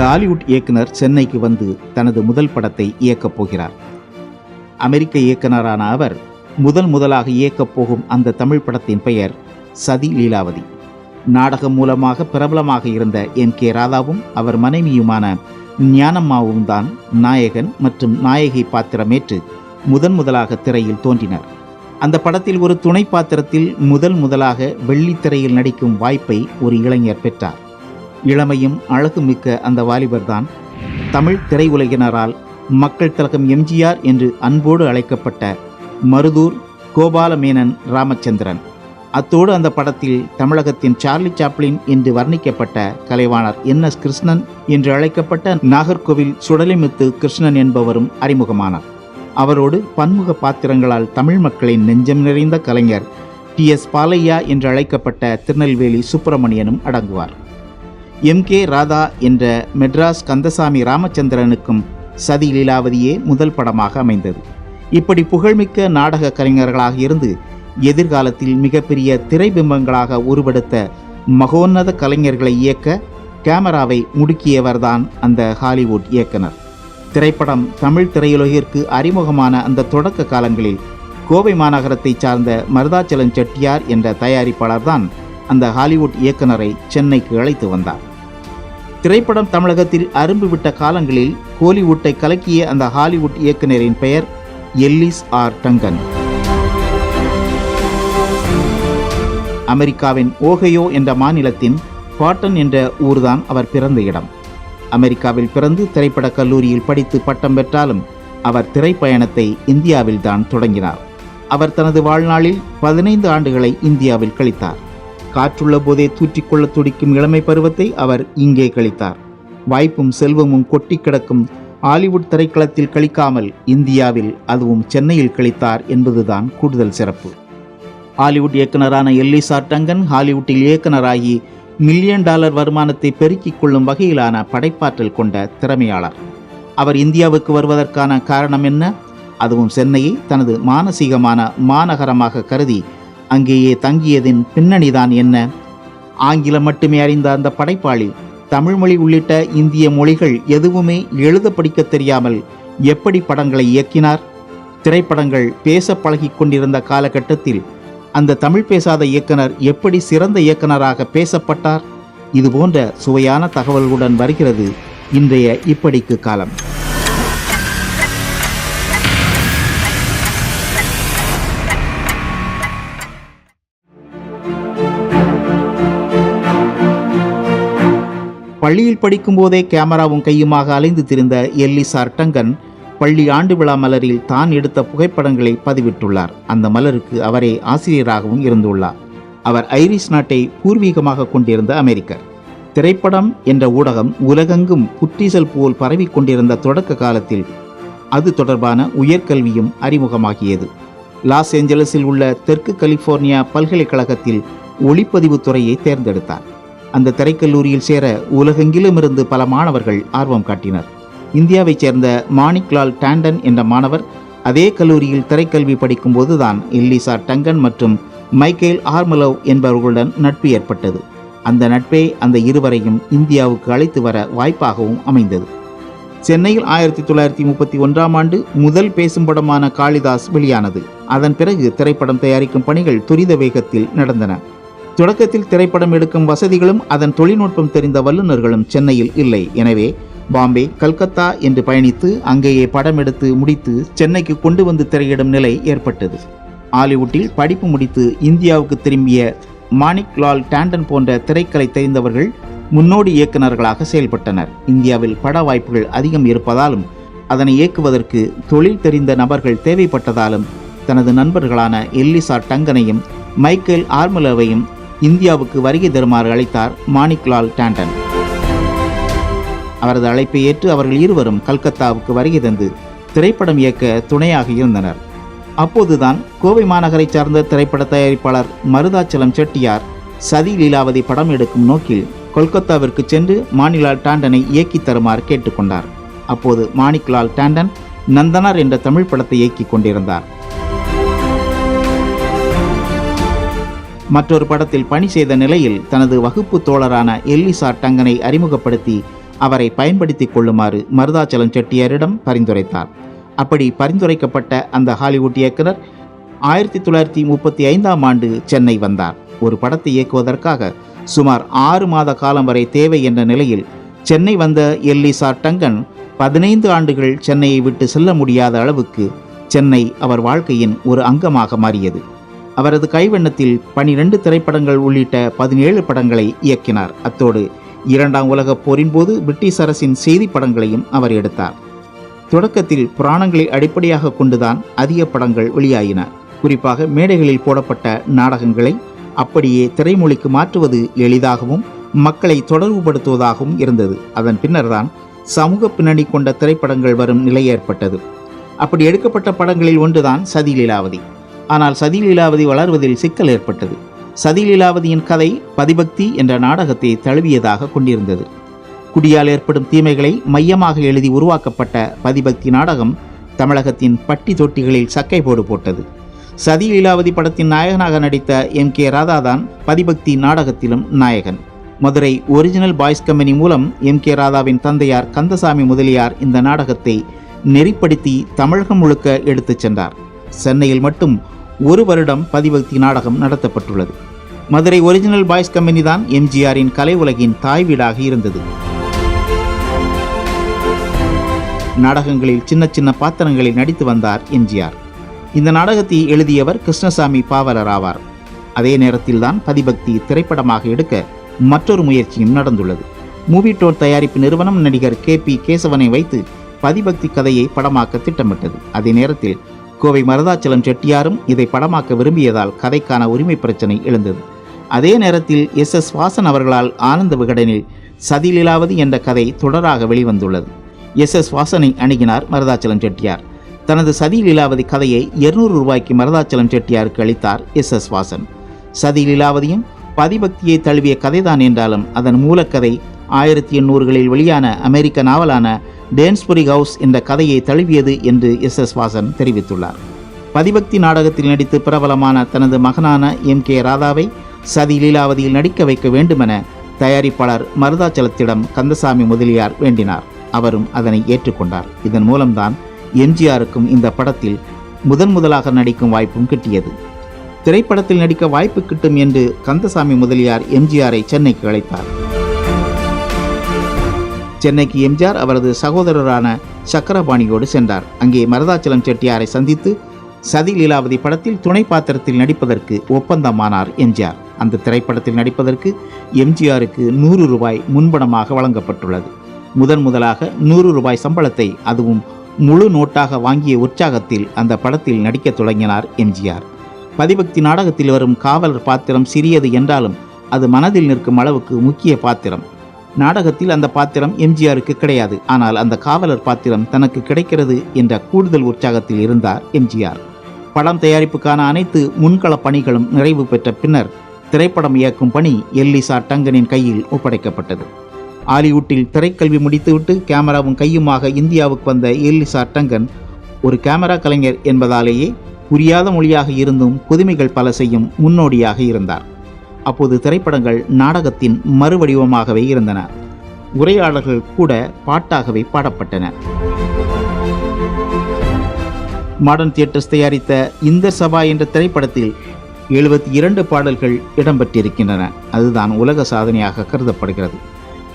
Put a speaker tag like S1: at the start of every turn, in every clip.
S1: Hollywood இயக்குனர் சென்னைக்கு வந்து தனது முதல் படத்தை இயக்கப் போகிறார். அமெரிக்க இயக்குனரான அவர் முதலாக இயக்கப் போகும் அந்த தமிழ் படத்தின் பெயர் சதி லீலாவதி. நாடகம் மூலமாக பிரபலமாக இருந்த NK ராதாவும் அவர் மனைவியுமான ஞானம்மாவும் தான் நாயகன் மற்றும் நாயகி பாத்திரமேற்று முதலாக திரையில் தோன்றினர். அந்த படத்தில் ஒரு துணை பாத்திரத்தில் முதலாக வெள்ளித்திரையில் நடிக்கும் வாய்ப்பை ஒரு இளைஞர் பெற்றார். இளமையும் அழகுமிக்க அந்த வாலிபர் தான் தமிழ் திரையுலகினரால் மக்கள் திலகம் MGR என்று அன்போடு அழைக்கப்பட்ட மருதூர் கோபாலமேனன் ராமச்சந்திரன். அத்தோடு அந்த படத்தில் தமிழகத்தின் சார்லி சாப்ளின் என்று வர்ணிக்கப்பட்ட கலைவாணர் NS கிருஷ்ணன் என்று அழைக்கப்பட்ட நாகர்கோவில் சுடலிமுத்து கிருஷ்ணன் என்பவரும் அறிமுகமானார். அவரோடு பன்முக பாத்திரங்களால் தமிழ் மக்களின் நெஞ்சம் நிறைந்த கலைஞர் TS பாலையா என்று அழைக்கப்பட்ட திருநெல்வேலி சுப்பிரமணியனும் அடங்குவார். MK ராதா என்ற மெட்ராஸ் கந்தசாமி ராமச்சந்திரனுக்கும் சதி லீலாவதியே முதல் படமாக அமைந்தது. இப்படி புகழ்மிக்க நாடக கலைஞர்களாக இருந்து எதிர்காலத்தில் மிகப்பெரிய திரைபிம்பங்களாக உருவெடுத்த மகோன்னத கலைஞர்களை இயக்க கேமராவை முடுக்கியவர்தான் அந்த ஹாலிவுட் இயக்குனர். திரைப்படம் தமிழ் திரையுலகிற்கு அறிமுகமான அந்த தொடக்க காலங்களில் கோவை மாநகரத்தை சார்ந்த மருதாச்சலம் செட்டியார் என்ற தயாரிப்பாளர் தான் அந்த ஹாலிவுட் இயக்குனரை சென்னைக்கு அழைத்து வந்தார். திரைப்படம் தமிழகத்தில் அரும்பு விட்ட காலங்களில் ஹாலிவுட்டை கலக்கிய அந்த ஹாலிவுட் இயக்குனரின் பெயர் எல்லிஸ் ஆர் டங்கன். அமெரிக்காவின் ஓகையோ என்ற மாநிலத்தின் பாட்டன் என்ற ஊர்தான் அவர் பிறந்த இடம். அமெரிக்காவில் பிறந்து திரைப்பட கல்லூரியில் படித்து பட்டம் பெற்றாலும் அவர் திரைப்பயணத்தை இந்தியாவில் தான் தொடங்கினார். அவர் தனது வாழ்நாளில் 15 ஆண்டுகளை இந்தியாவில் கழித்தார். காற்றுள்ள போதே தூற்றிக்கொள்ள துடிக்கும் இளமை பருவத்தை அவர் இங்கே கழித்தார். வாய்ப்பும் செல்வமும் கொட்டி கிடக்கும் ஹாலிவுட் திரைக்களத்தில் கழிக்காமல் இந்தியாவில், அதுவும் சென்னையில் கழித்தார் என்பதுதான் கூடுதல் சிறப்பு. ஹாலிவுட் இயக்குனரான எல்லிஸ் ஆர் டங்கன் ஹாலிவுட்டில் இயக்குனராகி $1 மில்லியன் வருமானத்தை பெருக்கிக் கொள்ளும் வகையிலான படைப்பாற்றல் கொண்ட திறமையாளர். அவர் இந்தியாவுக்கு வருவதற்கான காரணம் என்ன? அதுவும் சென்னையை தனது மானசீகமான மாநகரமாக கருதி அங்கேயே தங்கியதின் பின்னணிதான் என்ன? ஆங்கிலம் மட்டுமே அறிந்த அந்த படைப்பாளி தமிழ்மொழி உள்ளிட்ட இந்திய மொழிகள் எதுவுமே எழுத படிக்க தெரியாமல் எப்படி படங்களை இயக்கினார்? திரைப்படங்கள் பேச பழகி கொண்டிருந்த காலகட்டத்தில் அந்த தமிழ் பேசாத இயக்குனர் எப்படி சிறந்த இயக்குனராக பேசப்பட்டார்? இது போன்ற சுவையான தகவல்களுடன் வருகிறது இன்றைய இப்படிக்கு காலம். பள்ளியில் படிக்கும் போதே கேமராவும் கையுமாக அலைந்து திரிந்த எல்லிஸ் ஆர் டங்கன் பள்ளி ஆண்டு விழா மலரில் தான் எடுத்த புகைப்படங்களை பதிவிட்டுள்ளார். அந்த மலருக்கு அவரே ஆசிரியராகவும் இருந்துள்ளார். அவர் ஐரிஷ் நாட்டை பூர்வீகமாக கொண்டிருந்த அமெரிக்கர். திரைப்படம் என்ற ஊடகம் உலகெங்கும் புற்றீசல் போல் பரவி கொண்டிருந்த தொடக்க காலத்தில் அது தொடர்பான உயர்கல்வியும் அறிமுகமாகியது. லாஸ் ஏஞ்சலஸில் உள்ள தெற்கு கலிபோர்னியா பல்கலைக்கழகத்தில் ஒளிப்பதிவு துறையை தேர்ந்தெடுத்தார். அந்த திரைக்கல்லூரியில் சேர உலகெங்கிலுமிருந்து பல மாணவர்கள் ஆர்வம் காட்டினர். இந்தியாவைச் சேர்ந்த மாணிக்லால் டாண்டன் என்ற மாணவர் அதே கல்லூரியில் திரைக்கல்வி படிக்கும் போதுதான் எல்லிஸ் ஆர் டங்கன் மற்றும் மைக்கேல் ஆர்மலோவ் என்பவர்களுடன் நட்பு ஏற்பட்டது. அந்த நட்பே அந்த இருவரையும் இந்தியாவுக்கு அழைத்து வர வாய்ப்பாகவும் அமைந்தது. சென்னையில் 1931ஆம் ஆண்டு முதல் பேசும் படமான காளிதாஸ் வெளியானது. அதன் பிறகு திரைப்படம் தயாரிக்கும் பணிகள் துரித வேகத்தில் நடந்தன. தொடக்கத்தில் திரைப்படம் எடுக்கும் வசதிகளும் அதன் தொழில்நுட்பம் தெரிந்த வல்லுநர்களும் சென்னையில் இல்லை. எனவே பாம்பே, கல்கத்தா என்று பயணித்து அங்கேயே படம் எடுத்து முடித்து சென்னைக்கு கொண்டு வந்து திரையிடும் நிலை ஏற்பட்டது. ஹாலிவுட்டில் படிப்பு முடித்து இந்தியாவுக்கு திரும்பிய மாணிக்லால் டாண்டன் போன்ற திரைக்கலை தெரிந்தவர்கள் முன்னோடி இயக்குநர்களாக செயல்பட்டனர். இந்தியாவில் பட வாய்ப்புகள் அதிகம் இருப்பதாலும் அதனை இயக்குவதற்கு தொழில் தெரிந்த நபர்கள் தேவைப்பட்டதாலும் தனது நண்பர்களான எல்லிஸ் ஆர் டங்கனையும் மைக்கேல் ஆர்மலோவையும் இந்தியாவுக்கு வருகை தருமாறு அழைத்தார் மாணிக்லால் டாண்டன். அவரது அழைப்பை ஏற்று அவர்கள் இருவரும் கல்கத்தாவுக்கு வருகை தந்து திரைப்படம் இயக்க துணையாக இருந்தனர். அப்போதுதான் கோவை மாநகரை சார்ந்த திரைப்பட தயாரிப்பாளர் மருதாச்சலம் செட்டியார் சதி லீலாவதி படம் எடுக்கும் நோக்கில் கொல்கத்தாவிற்கு சென்று மாணிக்லால் டாண்டனை இயக்கி தருமாறு கேட்டுக்கொண்டார். அப்போது மாணிக்லால் டாண்டன் நந்தனார் என்ற தமிழ் படத்தை இயக்கிக் கொண்டிருந்தார். மற்றொரு படத்தில் பணி செய்த நிலையில் தனது வகுப்பு தோழரான எல்லிஸ் ஆர் டங்கனை அறிமுகப்படுத்தி அவரை பயன்படுத்திக் கொள்ளுமாறு மருதாச்சலம் செட்டியாரிடம் பரிந்துரைத்தார். அப்படி பரிந்துரைக்கப்பட்ட அந்த ஹாலிவுட் இயக்குனர் 1935ஆம் ஆண்டு சென்னை வந்தார். ஒரு படத்தை இயக்குவதற்காக சுமார் 6 மாத காலம் வரை தேவை என்ற நிலையில் சென்னை வந்த எல்லிசா டங்கன் 15 ஆண்டுகள் சென்னையை விட்டு செல்ல முடியாத அளவுக்கு சென்னை அவர் வாழ்க்கையின் ஒரு அங்கமாக மாறியது. அவரது கைவண்ணத்தில் 12 திரைப்படங்கள் உள்ளிட்ட 17 படங்களை இயக்கினார். அத்தோடு 2ஆம் உலகப் போரின் போது பிரிட்டிஷ் அரசின் செய்தி படங்களையும் அவர் எடுத்தார். தொடக்கத்தில் புராணங்களை அடிப்படையாக கொண்டுதான் அதிக படங்கள் வெளியாயின. குறிப்பாக மேடைகளில் போடப்பட்ட நாடகங்களை அப்படியே திரைமொழிக்கு மாற்றுவது எளிதாகவும் மக்களை தொடர்புபடுத்துவதாகவும் இருந்தது. அதன் பின்னர்தான் சமூக பின்னணி கொண்ட திரைப்படங்கள் வரும் நிலை ஏற்பட்டது. அப்படி எடுக்கப்பட்ட படங்களில் ஒன்றுதான் சதி லீலாவதி. ஆனால் சதி லீலாவதி வளர்வதில் சிக்கல் ஏற்பட்டது. சதி லீலாவதியின் கதை பதிபக்தி என்ற நாடகத்தை தழுவியதாக கொண்டிருந்தது. குடியால் ஏற்படும் தீமைகளை மையமாக எழுதி உருவாக்கப்பட்ட பதிபக்தி நாடகம் தமிழகத்தின் பட்டி தொட்டிகளில் சக்கை போடு போட்டது. சதி லீலாவதி படத்தின் நாயகனாக நடித்த M.K. ராதா தான் பதிபக்தி நாடகத்திலும் நாயகன். மதுரை ஒரிஜினல் பாய்ஸ் கம்பெனி மூலம் M.K. ராதாவின் தந்தையார் கந்தசாமி முதலியார் இந்த நாடகத்தை நெறிப்படுத்தி தமிழகம் முழுக்க எடுத்துச் சென்றார். சென்னையில் மட்டும் 1 வருடம் பதிபக்தி நாடகம் நடத்தப்பட்டுள்ளது. மதுரை ஒரிஜினல் பாய்ஸ் கம்பெனி தான் எம்ஜிஆரின் கலை உலகின் தாய் வீடாக இருந்தது. நாடகங்களில் சின்ன சின்ன பாத்திரங்களில் நடித்து வந்தார் எம்ஜிஆர். இந்த நாடகத்தை எழுதியவர் கிருஷ்ணசாமி பாவலர் ஆவார். அதே நேரத்தில் தான் பதிபக்தி திரைப்படமாக எடுக்க மற்றொரு முயற்சியும் நடந்துள்ளது. மூவி டோன் தயாரிப்பு நிறுவனம் நடிகர் K.P. கேசவனை வைத்து பதிபக்தி கதையை படமாக்க திட்டமிட்டது. அதே நேரத்தில் கோவை மருதாச்சலம் செட்டியாரும் இதை படமாக்க விரும்பியதால் கதைக்கான உரிமை பிரச்சனை எழுந்தது. அதே நேரத்தில் S.S. வாசன் அவர்களால் ஆனந்த விகடனில் சதி லீலாவதி என்ற கதை தொடராக வெளிவந்துள்ளது. S.S. வாசனை அணுகினார் மருதாச்சலம் செட்டியார். தனது சதி லீலாவதி கதையை 200 ரூபாய்க்கு மருதாச்சலம் செட்டியாருக்கு அளித்தார் S.S. வாசன். சதி லீலாவதியும் பதிபக்தியை தழுவிய கதைதான் என்றாலும் அதன் மூலக்கதை 1800களில் வெளியான அமெரிக்க நாவலான டேன்ஸ்புரி ஹவுஸ் என்ற கதையை தழுவியது என்று S.S. வாசன் தெரிவித்துள்ளார். பதிபக்தி நாடகத்தில் நடித்து பிரபலமான தனது மகனான M.K. ராதாவை சதி லீலாவதியில் நடிக்க வைக்க வேண்டுமென தயாரிப்பாளர் மருதாச்சலத்திடம் கந்தசாமி முதலியார் வேண்டினார். அவரும் அதனை ஏற்றுக்கொண்டார். இதன் மூலம்தான் எம்ஜிஆருக்கும் இந்த படத்தில் முதலாக நடிக்கும் வாய்ப்பும் கிட்டியது. திரைப்படத்தில் நடிக்க வாய்ப்பு கிட்டும் என்று கந்தசாமி முதலியார் எம்ஜிஆரை சென்னைக்கு அழைத்தார். சென்னைக்கு எம்ஜிஆர் அவரது சகோதரரான சக்கரபாணியோடு சென்றார். அங்கே மருதாச்சலம் செட்டியாரை சந்தித்து சதி லீலாவதி படத்தில் துணை பாத்திரத்தில் நடிப்பதற்கு ஒப்பந்தமானார் எம்ஜிஆர். அந்த திரைப்படத்தில் நடிப்பதற்கு எம்ஜிஆருக்கு 100 ரூபாய் முன்பணமாக வழங்கப்பட்டுள்ளது. முதலாக 100 ரூபாய் சம்பளத்தை அதுவும் முழு நோட்டாக வாங்கிய உற்சாகத்தில் அந்த படத்தில் நடிக்க தொடங்கினார் எம்ஜிஆர். பதிபக்தி நாடகத்தில் வரும் காவலர் பாத்திரம் சிறியது என்றாலும் அது மனதில் நிற்கும் அளவுக்கு முக்கிய பாத்திரம். நாடகத்தில் அந்த பாத்திரம் எம்ஜிஆருக்கு கிடையாது. ஆனால் அந்த காவலர் பாத்திரம் தனக்கு கிடைக்கிறது என்ற கூடுதல் உற்சாகத்தில் இருந்தார் எம்ஜிஆர். படம் தயாரிப்புக்கான அனைத்து முன்கள பணிகளும் நிறைவு பெற்ற பின்னர் திரைப்படம் இயக்கும் பணி எல்லிசா டங்கனின் கையில் ஒப்படைக்கப்பட்டது. ஹாலிவுட்டில் திரைக்கல்வி முடித்துவிட்டு கேமராவும் கையுமாக இந்தியாவுக்கு வந்த எல்லிசா டங்கன் ஒரு கேமரா கலைஞர் என்பதாலேயே புரியாத மொழியாக இருந்தும் புதுமைகள் பல செய்யும் முன்னோடியாக இருந்தார். அப்போது திரைப்படங்கள் நாடகத்தின் மறுவடிவமாகவே இருந்தன. உரையாடல்கள் கூட பாட்டாகவே பாடப்பட்டன. மாடர்ன் தியேட்டர்ஸ் தயாரித்த இந்தர் சபா என்ற திரைப்படத்தில் 72 பாடல்கள் இடம்பெற்றிருக்கின்றன. அதுதான் உலக சாதனையாக கருதப்படுகிறது.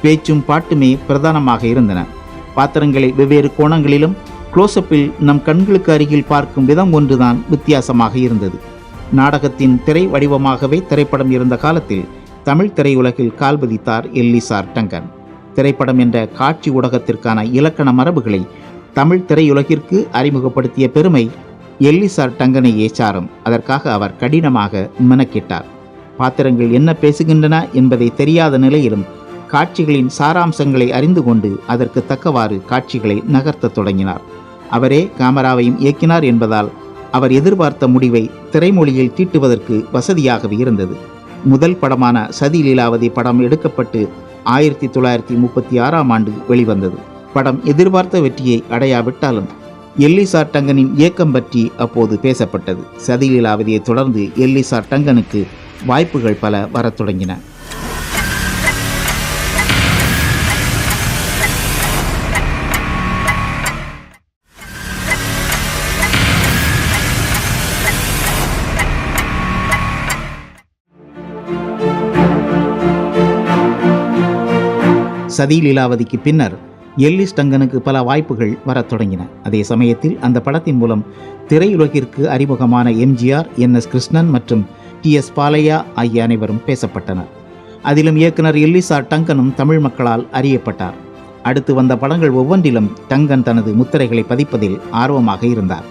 S1: பேச்சும் பாட்டுமே பிரதானமாக இருந்தன. பாத்திரங்களை வெவ்வேறு கோணங்களிலும் க்ளோஸ்அப்பில் நம் கண்களுக்கு அருகில் பார்க்கும் விதம் ஒன்றுதான் வித்தியாசமாக இருந்தது. நாடகத்தின் திரை வடிவமாகவே திரைப்படம் இருந்த காலத்தில் தமிழ் திரையுலகில் கால் பதித்தார் எல்லிசா டங்கன். திரைப்படம் என்ற காட்சி ஊடகத்திற்கான இலக்கண மரபுகளை தமிழ் திரையுலகிற்கு அறிமுகப்படுத்திய பெருமை எல்லிசா டங்கனையே சாரும். அதற்காக அவர் கடினமாக மெனக்கிட்டார். பாத்திரங்கள் என்ன பேசுகின்றன என்பதை தெரியாத நிலையிலும் காட்சிகளின் சாராம்சங்களை அறிந்து கொண்டு அதற்கு தக்கவாறு காட்சிகளை நகர்த்த தொடங்கினார். அவரே கேமராவையும் இயக்கினார் என்பதால் அவர் எதிர்பார்த்த முடிவை திரைமொழியில் தீட்டுவதற்கு வசதியாகவே இருந்தது. முதல் படமான சதி லீலாவதி படம் எடுக்கப்பட்டு 1936ஆம் ஆண்டு வெளிவந்தது. படம் எதிர்பார்த்த வெற்றியை அடையாவிட்டாலும் எல்லிசா டங்கனின் இயக்கம் பற்றி அப்போது பேசப்பட்டது. சதி லீலாவதியை தொடர்ந்து எல்லிசா டங்கனுக்கு வாய்ப்புகள் பல வரத் தொடங்கின. சதி லீலாவதிக்கு பின்னர் எல்லிஸ் டங்கனுக்கு பல வாய்ப்புகள் வரத் தொடங்கின. அதே சமயத்தில் அந்த படத்தின் மூலம் திரையுலகிற்கு அறிமுகமான எம்ஜிஆர், NS கிருஷ்ணன் மற்றும் TS பாலையா ஆகிய அனைவரும் பேசப்பட்டனர். அதிலும் இயக்குனர் எல்லிஸ் ஆர் டங்கனும் தமிழ் மக்களால் அறியப்பட்டார். அடுத்து வந்த படங்கள் ஒவ்வொன்றிலும் டங்கன் தனது முத்திரைகளை பதிப்பதில் ஆர்வமாக இருந்தார்.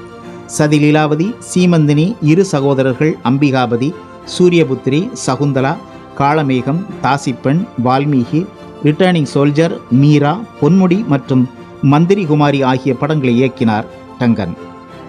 S1: சதி லீலாவதி, சீமந்தினி, இரு சகோதரர்கள், அம்பிகாபதி, சூரியபுத்திரி, சகுந்தலா, காளமேகம், தாசிப்பெண், வால்மீகி, ரிட்டர்னிங் சோல்ஜர், மீரா, பொன்முடி மற்றும் மந்திரி குமாரி ஆகிய படங்களை இயக்கினார் டங்கன்.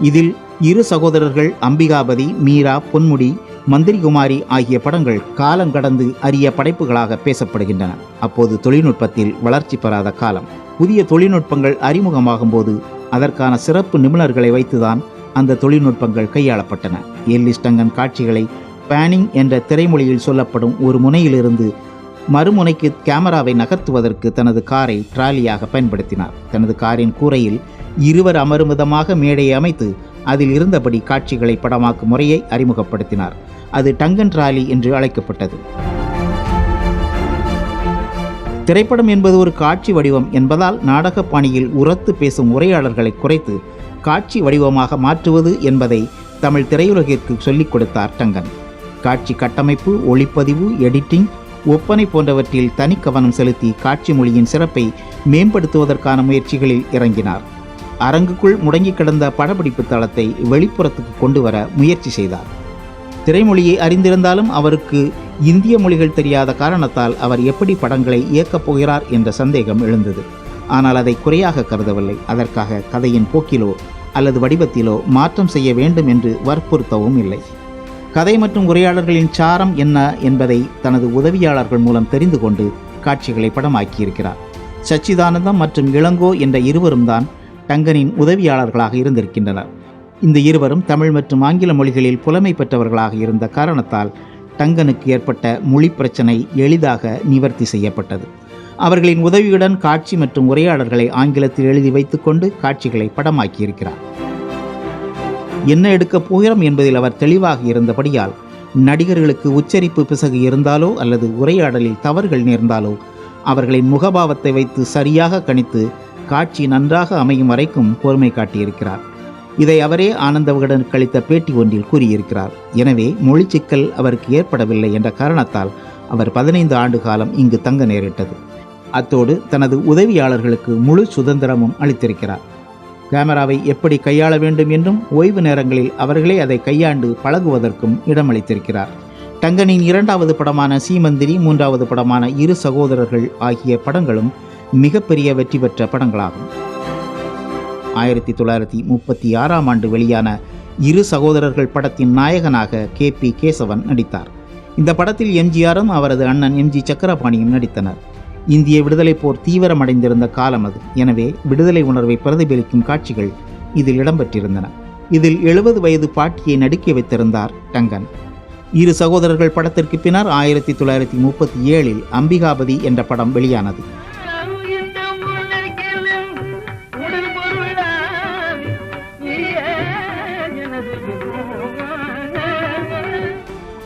S1: இதில் இரு சகோதரர்கள், அம்பிகாபதி, மீரா, பொன்முடி, மந்திரி குமாரி ஆகிய படங்கள் காலங்கடந்து அரிய படைப்புகளாக பேசப்படுகின்றன. அப்போது தொழில்நுட்பத்தில் வளர்ச்சி பெறாத காலம். புதிய தொழில்நுட்பங்கள் அறிமுகமாகும் போது அதற்கான சிறப்பு நிபுணர்களை வைத்துதான் அந்த தொழில்நுட்பங்கள் கையாளப்பட்டன. எல்லிஸ் டங்கன் காட்சிகளை பேனிங் என்ற திரைமொழியில் சொல்லப்படும் ஒரு முனையிலிருந்து மறுமுனைக்கு கேமராவை நகர்த்துவதற்கு தனது காரை ட்ராலியாக பயன்படுத்தினார். தனது காரின் கூரையில் இருவர் அமரும் விதமாக மேடையை அமைத்து அதில் இருந்தபடி காட்சிகளை படமாக்கும் முறையை அறிமுகப்படுத்தினார். அது டங்கன் ட்ராலி என்று அழைக்கப்பட்டது. திரைப்படம் என்பது ஒரு காட்சி வடிவம் என்பதால் நாடக பாணியில் உரத்து பேசும் உரையாடல்களை குறைத்து காட்சி வடிவமாக மாற்றுவது என்பதை தமிழ் திரையுலகிற்கு சொல்லிக் கொடுத்தார் டங்கன். காட்சி கட்டமைப்பு, ஒளிப்பதிவு, எடிட்டிங், ஒப்பனை போன்றவற்றில் தனி கவனம் செலுத்தி காட்சி மொழியின் சிறப்பை மேம்படுத்துவதற்கான முயற்சிகளில் இறங்கினார். அரங்குக்குள் முடங்கி கிடந்த படப்பிடிப்பு தளத்தை வெளிப்புறத்துக்கு கொண்டு வர முயற்சி செய்தார். திரைமொழியை அறிந்திருந்தாலும் அவருக்கு இந்திய மொழிகள் தெரியாத காரணத்தால் அவர் எப்படி படங்களை இயக்கப் போகிறார் என்ற சந்தேகம் எழுந்தது. ஆனால் அதை குறையாக கருதவில்லை. அதற்காக கதையின் போக்கிலோ அல்லது வடிவத்திலோ மாற்றம் செய்ய வேண்டும் என்று வற்புறுத்தவும் இல்லை. கதை மற்றும் உரையாடல்களின் சாரம் என்ன என்பதை தனது உதவியாளர்கள் மூலம் தெரிந்து கொண்டு காட்சிகளை படமாக்கியிருக்கிறார். சச்சிதானந்தம் மற்றும் இளங்கோ என்ற இருவரும் தான் டங்கனின் உதவியாளர்களாக இருந்திருக்கின்றனர். இந்த இருவரும் தமிழ் மற்றும் ஆங்கில மொழிகளில் புலமை பெற்றவர்களாக இருந்த காரணத்தால் டங்கனுக்கு ஏற்பட்ட மொழி பிரச்சனை எளிதாக நிவர்த்தி செய்யப்பட்டது. அவர்களின் உதவியுடன் காட்சி மற்றும் உரையாடல்களை ஆங்கிலத்தில் எழுதி வைத்துக்கொண்டு காட்சிகளை படமாக்கியிருக்கிறார். என்ன எடுக்கப் போகிறோம் என்பதில் அவர் தெளிவாக இருந்தபடியால் நடிகர்களுக்கு உச்சரிப்பு பிசகு இருந்தாலோ அல்லது உரையாடலில் தவறுகள் நேர்ந்தாலோ அவர்களின் முகபாவத்தை வைத்து சரியாக கணித்து காட்சி நன்றாக அமையும் வரைக்கும் பொறுமை காட்டியிருக்கிறார். இதை அவரே ஆனந்த விகடனுக்கு அளித்த பேட்டி ஒன்றில் கூறியிருக்கிறார். எனவே மொழி சிக்கல் அவருக்கு ஏற்படவில்லை என்ற காரணத்தால் அவர் 15 ஆண்டு காலம் இங்கு தங்க நேரிட்டது. அத்தோடு தனது உதவியாளர்களுக்கு முழு சுதந்திரமும் அளித்திருக்கிறார். கேமராவை எப்படி கையாள வேண்டும் என்றும் ஓய்வு நேரங்களில் அவர்களே அதை கையாண்டு பழகுவதற்கும் இடமளித்திருக்கிறார். டங்கனின் 2வது படமான சீமந்திரி, 3வது படமான இரு சகோதரர்கள் ஆகிய படங்களும் மிகப்பெரிய வெற்றி பெற்ற படங்களாகும். 1936ஆம் ஆண்டு வெளியான இரு சகோதரர்கள் படத்தின் நாயகனாக KP கேசவன் நடித்தார். இந்த படத்தில் எம்ஜிஆரும் அவரது அண்ணன் MG சக்கரபாணியும் நடித்தனர். இந்திய விடுதலை போர் தீவிரமடைந்திருந்த காலம் அது. எனவே விடுதலை உணர்வை பிரதிபலிக்கும் காட்சிகள் இதில் இடம்பெற்றிருந்தன. இதில் 70 வயது பாட்டியை நடுக்கி வைத்திருந்தார் டங்கன். இரு சகோதரர்கள் படத்திற்கு பின்னர் 1937இல் அம்பிகாபதி என்ற படம் வெளியானது.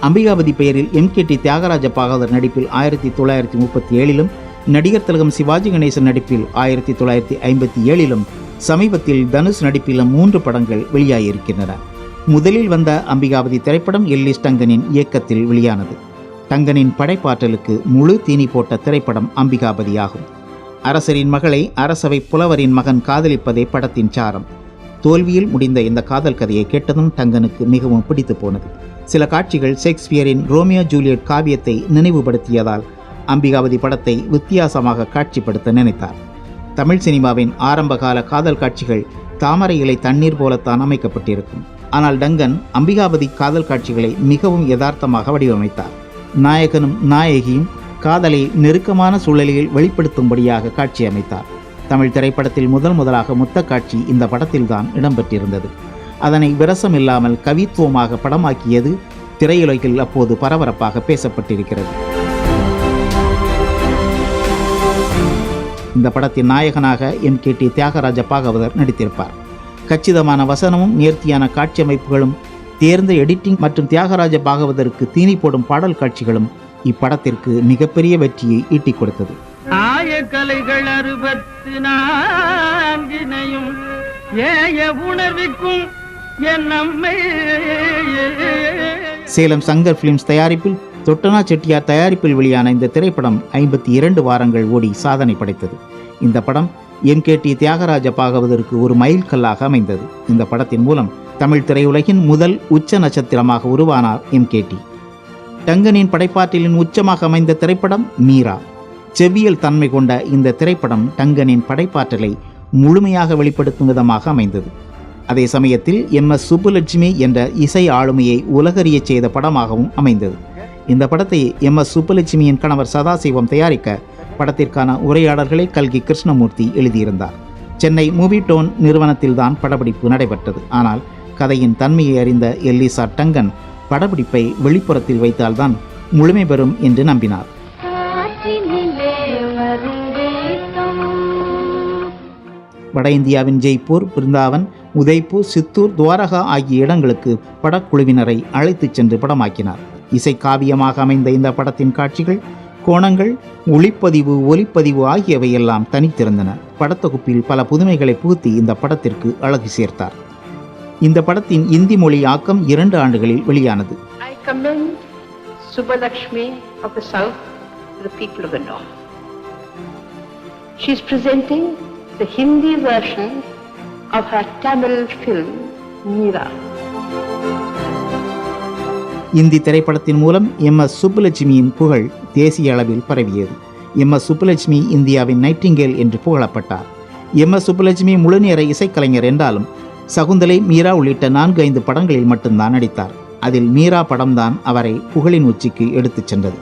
S1: அம்பிகாபதி பெயரில் MKT தியாகராஜ பாகவதர் நடிப்பில் 1937இலும், நடிகர் திலகம் சிவாஜி கணேசன் நடிப்பில் 1957இலும், சமீபத்தில் தனுஷ் நடிப்பிலும் 3 படங்கள் வெளியாகியிருக்கின்றன. முதலில் வந்த அம்பிகாபதி திரைப்படம் எல்லிஸ் டங்கனின் இயக்கத்தில் வெளியானது. டங்கனின் படைப்பாற்றலுக்கு முழு தீனி போட்ட திரைப்படம் அம்பிகாபதி ஆகும். அரசரின் மகளை அரசவை புலவரின் மகன் காதலிப்பதே படத்தின் சாரம். தோல்வியில் முடிந்த இந்த காதல் கதையை கேட்டதும் டங்கனுக்கு மிகவும் பிடித்து போனது. சில காட்சிகள் ஷேக்ஸ்பியரின் ரோமியோ ஜூலியட் காவியத்தை நினைவுபடுத்தியதால் அம்பிகாபதி படத்தை வித்தியாசமாக காட்சிப்படுத்த நினைத்தார். தமிழ் சினிமாவின் ஆரம்பகால காதல் காட்சிகள் தாமரை இலை தண்ணீர் போலத்தான் அமைக்கப்பட்டிருக்கும். ஆனால் டங்கன் அம்பிகாபதி காதல் காட்சிகளை மிகவும் யதார்த்தமாக வடிவமைத்தார். நாயகனும் நாயகியும் காதலை நெருக்கமான சூழலில் வெளிப்படுத்தும்படியாக காட்சி அமைத்தார். தமிழ் திரைப்படத்தில் முதலாக முத்த காட்சி இந்த படத்தில்தான் இடம்பெற்றிருந்தது. அதனை விரசம் இல்லாமல் கவித்துவமாக படமாக்கியது திரையுலகில் அப்போது பரபரப்பாக பேசப்பட்டிருக்கிறது. இந்த படத்தின் நாயகனாக MKT தியாகராஜ பாகவதர் நடித்திருப்பார். கச்சிதமான வசனமும் நேர்த்தியான காட்சி அமைப்புகளும் தேர்ந்த எடிட்டிங் மற்றும் தியாகராஜ பாகவதற்கு தீனி போடும் பாடல் காட்சிகளும் இப்படத்திற்கு மிகப்பெரிய வெற்றியை ஈட்டிக் கொடுத்தது.
S2: கலைகள் 64 ஏய உணர்விக்கும் என் நம்மை.
S1: சேலம் சங்கர் பிலிம்ஸ் தயாரிப்பில் தொட்டனா செட்டியார் தயாரிப்பில் வெளியான இந்த திரைப்படம் 52 வாரங்கள் ஓடி சாதனை படைத்தது. இந்த படம் MKT தியாகராஜ பாகவதற்கு ஒரு மைல்கல்லாக அமைந்தது. இந்த படத்தின் மூலம் தமிழ் திரையுலகின் முதல் உச்ச நட்சத்திரமாக உருவானார் MKT. டங்கனின் படைப்பாற்றலின் உச்சமாக அமைந்த திரைப்படம் மீரா. செவ்வியல் தன்மை கொண்ட இந்த திரைப்படம் டங்கனின் படைப்பாற்றலை முழுமையாக வெளிப்படுத்தும் விதமாக அமைந்தது. அதே சமயத்தில் MS சுப்புலட்சுமி என்ற இசை ஆளுமையை உலகறிய செய்த படமாகவும் அமைந்தது. இந்த படத்தை MS சுப்புலட்சுமியின் கணவர் சதாசிவம் தயாரிக்க படத்திற்கான உரையாடல்களை கல்கி கிருஷ்ணமூர்த்தி எழுதியிருந்தார். சென்னை மூவி டோன் நிறுவனத்தில்தான் படப்பிடிப்பு நடைபெற்றது. ஆனால் கதையின் தன்மையை அறிந்த எல்லிசா டங்கன் படப்பிடிப்பை வெளிப்புறத்தில் வைத்தால்தான் முழுமை பெறும் என்று நம்பினார். வட இந்தியாவின் ஜெய்ப்பூர், பிருந்தாவன், உதய்பூர், சித்தூர், துவாரகா ஆகிய இடங்களுக்கு படக்குழுவினரை அழைத்துச் சென்று படமாக்கினார். இசை காவியமாக அமைந்த இந்த படத்தின் காட்சிகள், கோணங்கள், ஒளிப்பதிவு, ஒலிப்பதிவு ஆகியவையெல்லாம் தனித்திருந்தன. படத்தொகுப்பில் பல புதுமைகளை புகுத்தி இந்த படத்திற்கு அழகு சேர்த்தார். இந்த படத்தின் இந்தி மொழி ஆக்கம் 2 ஆண்டுகளில் வெளியானது.
S3: I commend Subbulakshmi of the South to the people of the North. She is presenting the Hindi version of her Tamil film Meera.
S1: Hindi திரைப்படத்தின் மூலம் MS சுப்புலட்சுமியின் புகழ் தேசிய அளவில் பரவியது. MS சுப்புலட்சுமி இந்தியாவின் நைட்டிங்கேல் என்று புகழப்பட்டார். MS சுப்புலட்சுமி முழுநேர இசைக்கலைஞர் என்றாலும் சகுந்தலை, மீரா உள்ளிட்ட 4-5 படங்களில் மட்டும்தான் நடித்தார். அதில் மீரா படம்தான் அவரை புகழின் உச்சிக்கு எடுத்துச் சென்றது.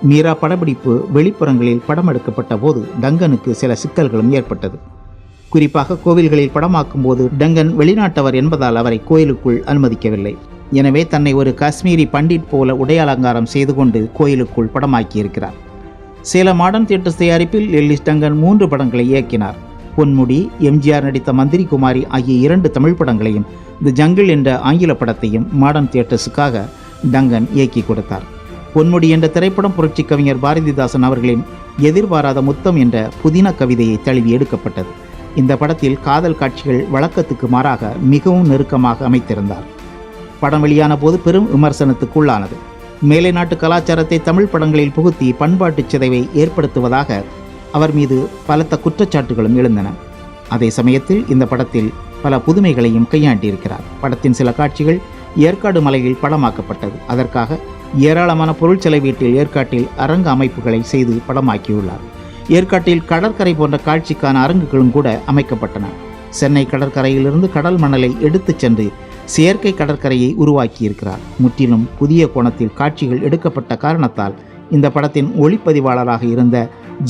S1: மீரா படப்பிடிப்பு வெளிப்புறங்களில் படம் எடுக்கப்பட்ட போது டங்கனுக்கு சில சிக்கல்களும் ஏற்பட்டது. குறிப்பாக கோவில்களில் படமாக்கும் போது டங்கன் வெளிநாட்டவர் என்பதால் அவரை கோயிலுக்குள் அனுமதிக்கவில்லை. எனவே தன்னை ஒரு காஷ்மீரி பண்டிட் போல உடையலங்காரம் செய்து கொண்டு கோயிலுக்குள் படமாக்கியிருக்கிறார். சேலம் மாடர்ன் தியேட்டர்ஸ் தயாரிப்பில் எல்லிஸ் டங்கன் 3 படங்களை இயக்கினார். பொன்முடி, MGR நடித்த மந்திரி குமாரி ஆகிய 2 தமிழ் படங்களையும், தி ஜங்கிள் என்ற ஆங்கில படத்தையும் மாடர்ன் தியேட்டர்ஸுக்காக டங்கன் இயக்கி கொடுத்தார். பொன்முடி என்ற திரைப்படம் புரட்சி கவிஞர் பாரதிதாசன் அவர்களின் எதிர்பாராத முத்தம் என்ற புதின கவிதையை தழுவி எடுக்கப்பட்டது. இந்த படத்தில் காதல் காட்சிகள் வழக்கத்துக்கு மாறாக மிகவும் நெருக்கமாக அமைத்திருந்தார். படம் வெளியான போது பெரும் விமர்சனத்துக்குள்ளானது. மேலை நாட்டு கலாச்சாரத்தை தமிழ் படங்களில் புகுத்தி பண்பாட்டு சிதைவை ஏற்படுத்துவதாக அவர் மீது பலத்த குற்றச்சாட்டுகளும் எழுந்தன. அதே சமயத்தில் இந்த படத்தில் பல புதுமைகளையும் கையாண்டிருக்கிறார். படத்தின் சில காட்சிகள் ஏற்காடு மலையில் படமாக்கப்பட்டது. அதற்காக ஏராளமான பொருள் செலவீட்டில் ஏற்காட்டில் அரங்கு அமைப்புகளை செய்து படமாக்கியுள்ளார். ஏற்காட்டில் கடற்கரை போன்ற காட்சிக்கான அரங்குகளும் கூட அமைக்கப்பட்டன. சென்னை கடற்கரையிலிருந்து கடல் மணலை எடுத்துச் சென்று செயற்கை கடற்கரையை உருவாக்கியிருக்கிறார். முற்றிலும் புதிய கோணத்தில் காட்சிகள் எடுக்கப்பட்ட காரணத்தால் இந்த படத்தின் ஒளிப்பதிவாளராக இருந்த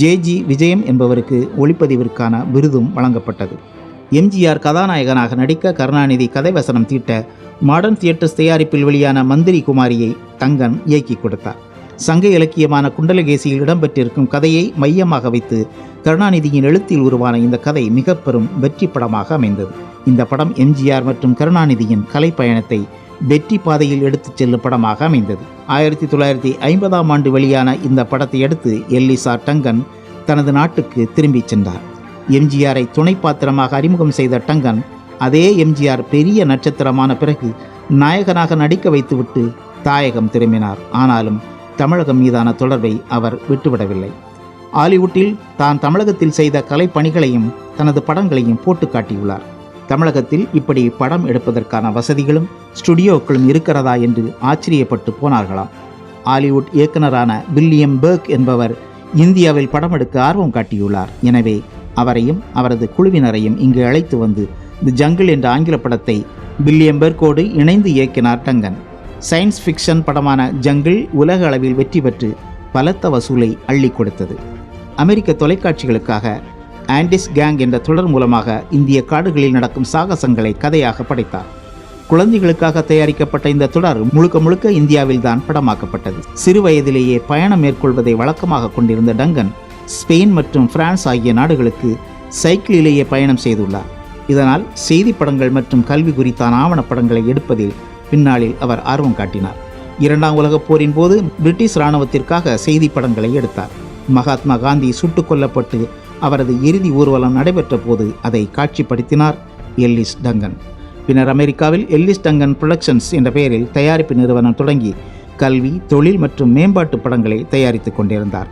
S1: JG விஜயம் என்பவருக்கு ஒளிப்பதிவிற்கான விருதும் வழங்கப்பட்டது. MGR கதாநாயகனாக நடிக்க கருணாநிதி கதை வசனம் தீட்ட மாடர்ன் தியேட்டர்ஸ் தயாரிப்பில் வெளியான மந்திரி குமாரியை டங்கன் இயக்கி கொடுத்தார். சங்க இலக்கியமான குண்டலகேசியில் இடம்பெற்றிருக்கும் கதையை மையமாக வைத்து கருணாநிதியின் எழுத்தில் உருவான இந்த கதை மிக பெரும் வெற்றி படமாக அமைந்தது. இந்த படம் MGR மற்றும் கருணாநிதியின் கலை பயணத்தை வெற்றி பாதையில் எடுத்துச் செல்லும் படமாக அமைந்தது. 1950ஆம் ஆண்டு வெளியான இந்த படத்தை அடுத்து எல்லிசா டங்கன் தனது நாட்டுக்கு திரும்பிச் சென்றார். MGRஐ துணை பாத்திரமாக அறிமுகம் செய்த டங்கன் அதே MGR பெரிய நட்சத்திரமான பிறகு நாயகனாக நடிக்க வைத்துவிட்டு தாயகம் திரும்பினார். ஆனாலும் தமிழகம் மீதான தொடர்பை அவர் விட்டுவிடவில்லை. ஹாலிவுட்டில் தான் தமிழகத்தில் செய்த கலைப்பணிகளையும் தனது படங்களையும் போட்டு காட்டியுள்ளார். தமிழகத்தில் இப்படி படம் எடுப்பதற்கான வசதிகளும் ஸ்டுடியோக்களும் இருக்கிறதா என்று ஆச்சரியப்பட்டு போனார்களாம். ஹாலிவுட் இயக்குனரான வில்லியம் பெர்க் என்பவர் இந்தியாவில் படம் எடுக்க ஆர்வம் காட்டியுள்ளார். எனவே அவரையும் அவரது குழுவினரையும் இங்கு அழைத்து வந்து தி ஜங்கிள் என்ற ஆங்கில படத்தை வில்லியம் பெர்க்கோடு இணைந்து இயக்கினார் டங்கன். சயின்ஸ் ஃபிக்ஷன் படமான ஜங்கிள் உலக அளவில் வெற்றி பெற்று பலத்த வசூலை அள்ளி கொடுத்தது. அமெரிக்க தொலைக்காட்சிகளுக்காக ஆண்டிஸ் கேங் என்ற தொடர் மூலமாக இந்திய காடுகளில் நடக்கும் சாகசங்களை கதையாக படைத்தார். குழந்தைகளுக்காக தயாரிக்கப்பட்ட இந்த தொடர் முழுக்க முழுக்க இந்தியாவில் தான் படமாக்கப்பட்டது. சிறு வயதிலேயே பயணம் மேற்கொள்வதை வழக்கமாக கொண்டிருந்த டங்கன் ஸ்பெயின் மற்றும் பிரான்ஸ் ஆகிய நாடுகளுக்கு சைக்கிளிலேயே பயணம் செய்துள்ளார். இதனால் செய்தி படங்கள் மற்றும் கல்வி குறித்தான ஆவணப்படங்களை எடுப்பதில் பின்னாளில் அவர் ஆர்வம் காட்டினார். 2ஆம் உலகப் போரின் போது பிரிட்டிஷ் இராணுவத்திற்காக செய்தி படங்களை எடுத்தார். மகாத்மா காந்தி சுட்டுக் கொல்லப்பட்டு அவரது இறுதி ஊர்வலம் நடைபெற்ற போது அதை காட்சிப்படுத்தினார் எல்லிஸ் டங்கன். பின்னர் அமெரிக்காவில் எல்லிஸ் டங்கன் புரொடக்ஷன்ஸ் என்ற பெயரில் தயாரிப்பு நிறுவனம் தொடங்கி கல்வி, தொழில் மற்றும் மேம்பாட்டு படங்களை தயாரித்து கொண்டிருந்தார்.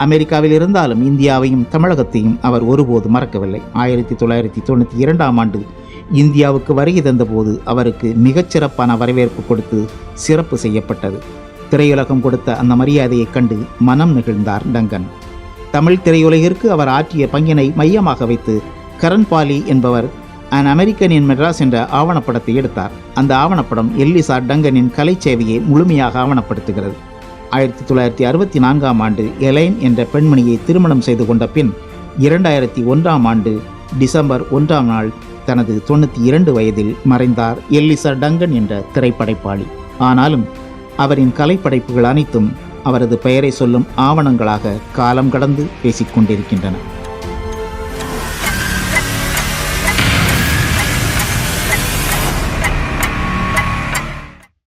S1: அமெரிக்காவில் இருந்தாலும் இந்தியாவையும் தமிழகத்தையும் அவர் ஒருபோது மறக்கவில்லை. 1992ஆம் ஆண்டு இந்தியாவுக்கு வருகை தந்தபோது அவருக்கு மிகச்சிறப்பான வரவேற்பு கொடுத்து சிறப்பு செய்யப்பட்டது. திரையுலகம் கொடுத்த அந்த மரியாதையை கண்டு மனம் நெகிழ்ந்தார் டங்கன். தமிழ் திரையுலகிற்கு அவர் ஆற்றிய பங்கினை மையமாக வைத்து கரண் பாலி என்பவர் அன் அமெரிக்கன் இன் மெட்ராஸ் என்ற ஆவணப்படத்தை எடுத்தார். அந்த ஆவணப்படம் எல்லிசா டங்கனின் கலை சேவையை முழுமையாக ஆவணப்படுத்துகிறது. 1964ஆம் ஆண்டு எலைன் என்ற பெண்மணியை திருமணம் செய்து கொண்ட பின் 2001ஆம் ஆண்டு டிசம்பர் 1ஆம் நாள் தனது 92 வயதில் மறைந்தார் எல்லிசா டங்கன் என்ற திரைப்படைப்பாளி. ஆனாலும் அவரின் கலைப்படைப்புகள் அனைத்தும் அவரது பெயரை சொல்லும் ஆவணங்களாக காலம் கடந்து பேசிக்கொண்டிருக்கின்றன.